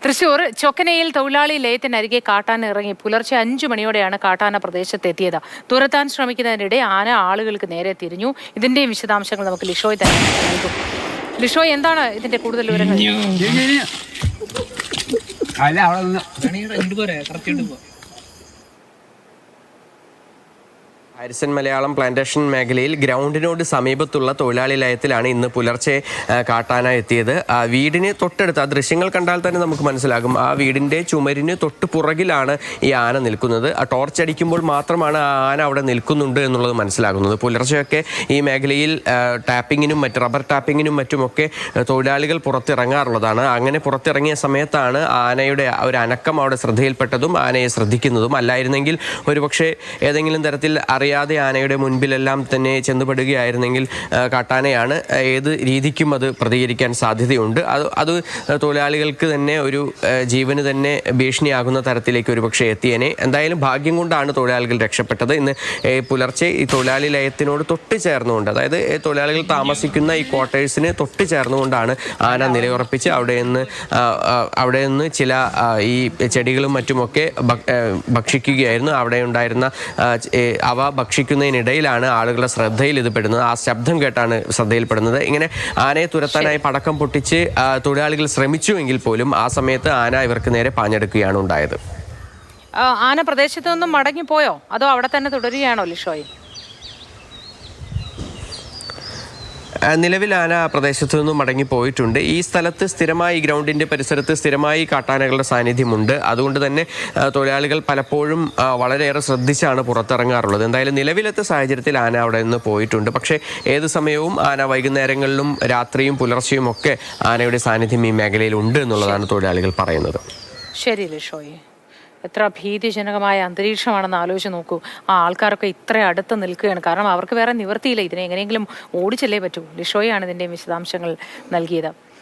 തൃശൂർ ചൊക്കനയിൽ തൊഴിലാളി ലയത്തിനരികെ കാട്ടാന ഇറങ്ങി പുലർച്ചെ 5 മണിയോടെയാണ് കാട്ടാന പ്രദേശത്തെത്തിയത്. തുരത്താൻ ശ്രമിക്കുന്നതിനിടെ ആന ആളുകൾക്ക് നേരെ തിരിഞ്ഞു. ഇതിന്റെയും വിശദാംശങ്ങൾ നമുക്ക് ലിഷോയ് തന്നെ നൽകും. ലിഷോയ്, എന്താണ് ഇതിന്റെ കൂടുതൽ വിവരങ്ങൾ? ഹാരിസൺ മലയാളം പ്ലാന്റേഷൻ മേഖലയിൽ ഗ്രൗണ്ടിനോട് സമീപത്തുള്ള തൊഴിലാളി ലയത്തിലാണ് ഇന്ന് പുലർച്ചെ കാട്ടാന എത്തിയത്. വീടിന് തൊട്ടടുത്ത്, ആ ദൃശ്യങ്ങൾ കണ്ടാൽ തന്നെ നമുക്ക് മനസ്സിലാകും, ആ വീടിൻ്റെ ചുമരിന് തൊട്ട് പുറകിലാണ് ഈ ആന നിൽക്കുന്നത്. ആ ടോർച്ച് അടിക്കുമ്പോൾ മാത്രമാണ് ആ ആന അവിടെ നിൽക്കുന്നുണ്ട് എന്നുള്ളത് മനസ്സിലാകുന്നത്. പുലർച്ചെയൊക്കെ ഈ മേഖലയിൽ ടാപ്പിങ്ങിനും റബ്ബർ ടാപ്പിങ്ങിനും മറ്റുമൊക്കെ തൊഴിലാളികൾ പുറത്തിറങ്ങാറുള്ളതാണ്. അങ്ങനെ പുറത്തിറങ്ങിയ സമയത്താണ് ആനയുടെ ഒരു അനക്കം അവിടെ ശ്രദ്ധയിൽപ്പെട്ടതും ആനയെ ശ്രദ്ധിക്കുന്നതും. അല്ലായിരുന്നെങ്കിൽ ഒരുപക്ഷെ ഏതെങ്കിലും തരത്തിൽ അറിയാതെ ആനയുടെ മുൻപിലെല്ലാം തന്നെ ചെന്നുപെടുകയായിരുന്നെങ്കിൽ കാട്ടാനയാണ്, ഏത് രീതിക്കും അത് പ്രതികരിക്കാൻ സാധ്യതയുണ്ട്. അത് തൊഴിലാളികൾക്ക് തന്നെ ഒരു ജീവന് തന്നെ ഭീഷണിയാകുന്ന തരത്തിലേക്ക് ഒരുപക്ഷെ എത്തിയേനെ. എന്തായാലും ഭാഗ്യം കൊണ്ടാണ് തൊഴിലാളികൾ രക്ഷപ്പെട്ടത്. ഇന്ന് പുലർച്ചെ ഈ തൊഴിലാളി ലയത്തിനോട് തൊട്ട് ചേർന്നുകൊണ്ട്, അതായത് തൊഴിലാളികൾ താമസിക്കുന്ന ഈ ക്വാർട്ടേഴ്സിന് തൊട്ട് ചേർന്നുകൊണ്ടാണ് ആന നിലയുറപ്പിച്ച് അവിടെ നിന്ന് ചില ഈ ചെടികളും മറ്റുമൊക്കെ ഭക്ഷിക്കുകയായിരുന്നു. അവിടെ ഉണ്ടായിരുന്ന അവ ഭക്ഷിക്കുന്നതിനിടയിലാണ് ആളുകളുടെ ശ്രദ്ധയിൽ ഇത് പെടുന്നത്. ആ ശബ്ദം കേട്ടാണ് ശ്രദ്ധയിൽപ്പെടുന്നത്. ഇങ്ങനെ ആനയെ തുരത്താനായി പടക്കം പൊട്ടിച്ച് തൊഴിലാളികൾ ശ്രമിച്ചുവെങ്കിൽ പോലും ആ സമയത്ത് ആന ഇവർക്ക് നേരെ പാഞ്ഞെടുക്കുകയാണ് ഉണ്ടായത്. ആന പ്രദേശത്ത് നിന്നും മടങ്ങിപ്പോയോ, അതോ അവിടെ തന്നെ തുടരുകയാണോ ലിഷോയ്? നിലവിൽ ആന പ്രദേശത്തു നിന്നും മടങ്ങിപ്പോയിട്ടുണ്ട്. ഈ സ്ഥലത്ത് സ്ഥിരമായി, ഗ്രൗണ്ടിൻ്റെ പരിസരത്ത് സ്ഥിരമായി കാട്ടാനകളുടെ സാന്നിധ്യമുണ്ട്. അതുകൊണ്ട് തന്നെ തൊഴിലാളികൾ പലപ്പോഴും വളരെയേറെ ശ്രദ്ധിച്ചാണ് പുറത്തിറങ്ങാറുള്ളത്. എന്തായാലും നിലവിലത്തെ സാഹചര്യത്തിൽ ആന അവിടെ നിന്ന് പോയിട്ടുണ്ട്. പക്ഷേ ഏത് സമയവും ആന വൈകുന്നേരങ്ങളിലും രാത്രിയും പുലർച്ചെയും ഒക്കെ ആനയുടെ സാന്നിധ്യം ഈ മേഖലയിൽ ഉണ്ട് എന്നുള്ളതാണ് തൊഴിലാളികൾ പറയുന്നത്. ശരി ലിഷോയ്, എത്ര ഭീതിജനകമായ അന്തരീക്ഷമാണെന്ന് ആലോചിച്ച് നോക്കൂ. ആ ആൾക്കാരൊക്കെ ഇത്ര അടുത്ത് നിൽക്കുകയാണ്. കാരണം അവർക്ക് വേറെ നിവൃത്തിയില്ല, ഇതിനെ എങ്ങനെയെങ്കിലും ഓടിച്ചല്ലേ പറ്റൂ. ലിഷോയാണ് ഇതിൻ്റെ വിശദാംശങ്ങൾ നൽകിയത്.